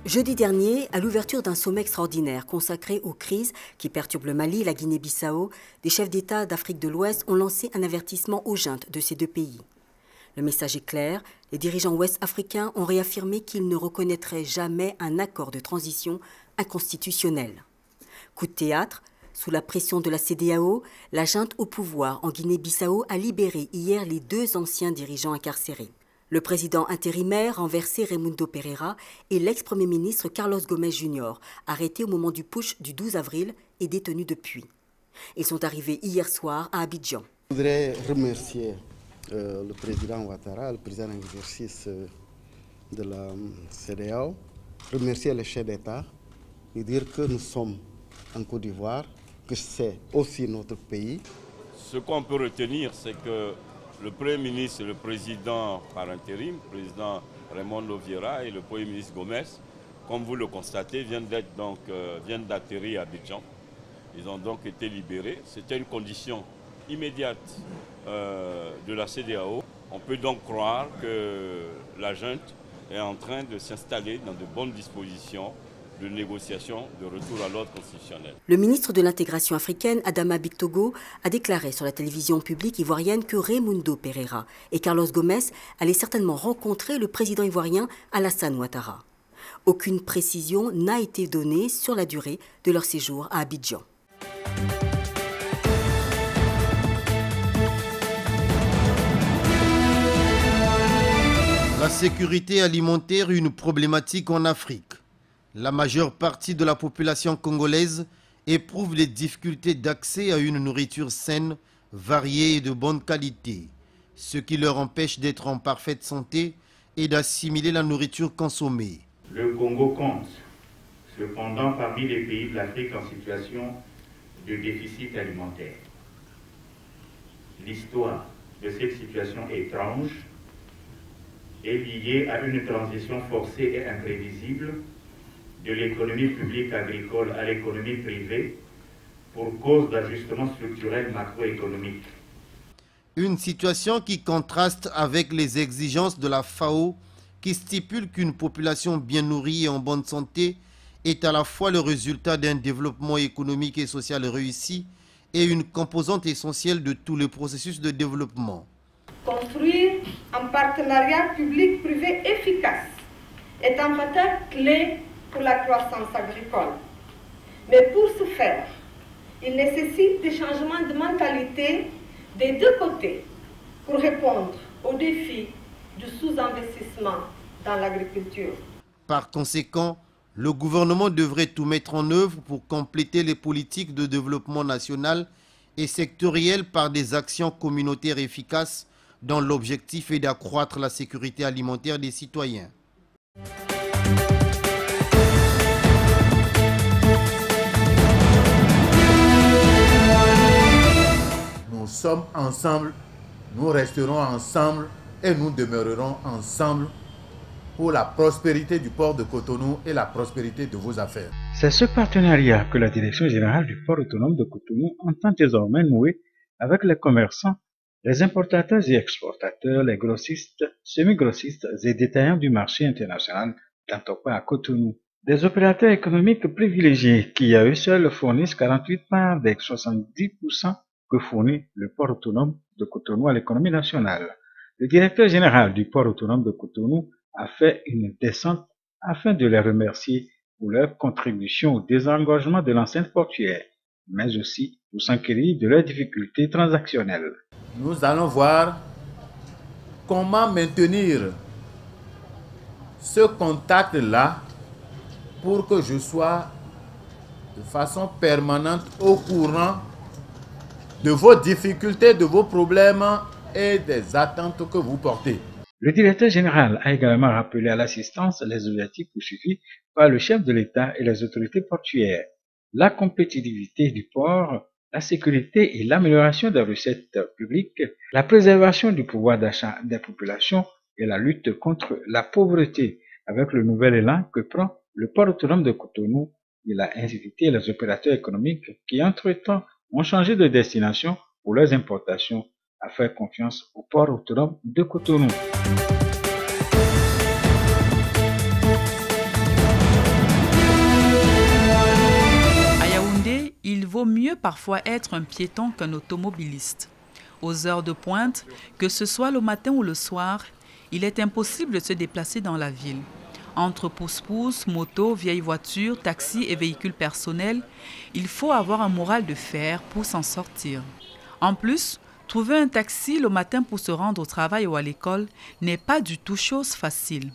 Jeudi dernier, à l'ouverture d'un sommet extraordinaire consacré aux crises qui perturbent le Mali et la Guinée-Bissau, des chefs d'État d'Afrique de l'Ouest ont lancé un avertissement aux juntes de ces deux pays. Le message est clair, les dirigeants ouest-africains ont réaffirmé qu'ils ne reconnaîtraient jamais un accord de transition inconstitutionnel. Coup de théâtre, sous la pression de la CEDEAO, la junte au pouvoir en Guinée-Bissau a libéré hier les deux anciens dirigeants incarcérés. Le président intérimaire renversé Raimundo Pereira et l'ex-premier ministre Carlos Gomes Jr., arrêtés au moment du putsch du 12 avril et détenus depuis. Ils sont arrivés hier soir à Abidjan. Je voudrais remercier le président Ouattara, le président en exercice de la CEDEAO, remercier les chefs d'État et dire que nous sommes en Côte d'Ivoire, que c'est aussi notre pays. Ce qu'on peut retenir, c'est que le Premier ministre et le président par intérim, le président Raimondo Vieira et le Premier ministre Gomes, comme vous le constatez, viennent d'atterrir à Abidjan. Ils ont donc été libérés. C'était une condition immédiate de la CEDEAO. On peut donc croire que la junte est en train de s'installer dans de bonnes dispositions de négociation de retour à l'ordre constitutionnel. Le ministre de l'intégration africaine, Adama Bictogo, a déclaré sur la télévision publique ivoirienne que Raimundo Pereira et Carlos Gomes allaient certainement rencontrer le président ivoirien Alassane Ouattara. Aucune précision n'a été donnée sur la durée de leur séjour à Abidjan. La sécurité alimentaire est une problématique en Afrique. La majeure partie de la population congolaise éprouve les difficultés d'accès à une nourriture saine, variée et de bonne qualité, ce qui leur empêche d'être en parfaite santé et d'assimiler la nourriture consommée. Le Congo compte cependant parmi les pays de l'Afrique en situation de déficit alimentaire. L'histoire de cette situation étrange est liée à une transition forcée et imprévisible de l'économie publique agricole à l'économie privée pour cause d'ajustements structurels macroéconomiques. Une situation qui contraste avec les exigences de la FAO qui stipule qu'une population bien nourrie et en bonne santé est à la fois le résultat d'un développement économique et social réussi et une composante essentielle de tout le processus de développement. Construire un partenariat public-privé efficace est un facteur clé pour la croissance agricole. Mais pour ce faire, il nécessite des changements de mentalité des deux côtés pour répondre aux défis du sous-investissement dans l'agriculture. Par conséquent, le gouvernement devrait tout mettre en œuvre pour compléter les politiques de développement national et sectoriel par des actions communautaires efficaces dont l'objectif est d'accroître la sécurité alimentaire des citoyens. Nous sommes ensemble, nous resterons ensemble et nous demeurerons ensemble pour la prospérité du port de Cotonou et la prospérité de vos affaires. C'est ce partenariat que la Direction générale du port autonome de Cotonou entend désormais nouer avec les commerçants, les importateurs et exportateurs, les grossistes, semi-grossistes et détaillants du marché international d'Antokwa à Cotonou. Des opérateurs économiques privilégiés qui à eux seuls fournissent 48 parts des 70% que fournit le port autonome de Cotonou à l'économie nationale. Le directeur général du port autonome de Cotonou a fait une descente afin de les remercier pour leur contribution au désengorgement de l'enceinte portuaire, mais aussi pour s'enquérir de leurs difficultés transactionnelles. Nous allons voir comment maintenir ce contact-là pour que je sois de façon permanente au courant de vos difficultés, de vos problèmes et des attentes que vous portez. Le directeur général a également rappelé à l'assistance les objectifs poursuivis par le chef de l'État et les autorités portuaires, la compétitivité du port, la sécurité et l'amélioration des recettes publiques, la préservation du pouvoir d'achat des populations et la lutte contre la pauvreté. Avec le nouvel élan que prend le port autonome de Cotonou, il a invité les opérateurs économiques qui, entre-temps, ont changé de destination pour leurs importations à faire confiance au port autonome de Cotonou. mieux parfois être un piéton qu'un automobiliste. Aux heures de pointe, que ce soit le matin ou le soir, il est impossible de se déplacer dans la ville. Entre pousse-pousse, motos, vieilles voitures, taxis et véhicules personnels, il faut avoir un moral de fer pour s'en sortir. En plus, trouver un taxi le matin pour se rendre au travail ou à l'école n'est pas du tout chose facile.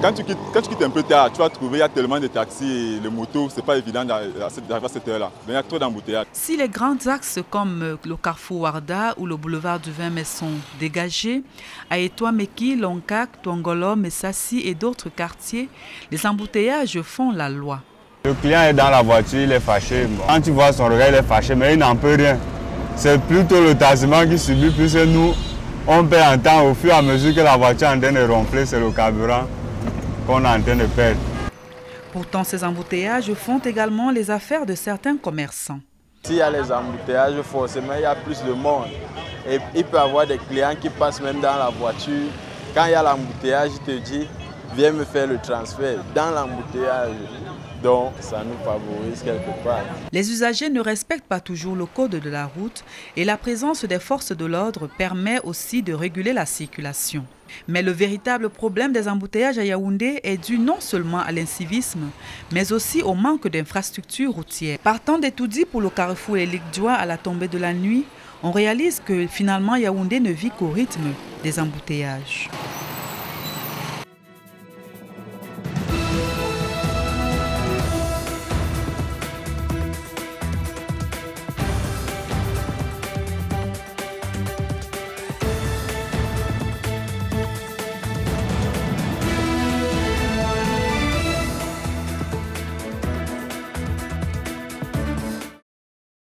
Quand tu quittes un peu tard, tu vas trouver, il y a tellement de taxis et de motos, c'est pas évident d'arriver à cette heure-là. Il y a trop d'embouteillages. Si les grands axes comme le carrefour Warda ou le boulevard du 20 mai sont dégagés, à Etoile-Meki, Lonkak, Tongolo, Messassi et d'autres quartiers, les embouteillages font la loi. Le client est dans la voiture, il est fâché. Quand tu vois son regard, il est fâché, mais il n'en peut rien. C'est plutôt le taximent qui subit, puisque nous, on perd en temps au fur et à mesure que la voiture est en train de ronfler, c'est le carburant qu'on est en train de perdre. Pourtant, ces embouteillages font également les affaires de certains commerçants. S'il y a les embouteillages, forcément, il y a plus de monde. Et il peut y avoir des clients qui passent même dans la voiture. Quand il y a l'embouteillage, il te dit, viens me faire le transfert dans l'embouteillage. Donc, ça nous favorise quelque part. Les usagers ne respectent pas toujours le code de la route et la présence des forces de l'ordre permet aussi de réguler la circulation. Mais le véritable problème des embouteillages à Yaoundé est dû non seulement à l'incivisme, mais aussi au manque d'infrastructures routières. Partant d'Etoudi pour le carrefour et Likdjoua à la tombée de la nuit, on réalise que finalement Yaoundé ne vit qu'au rythme des embouteillages.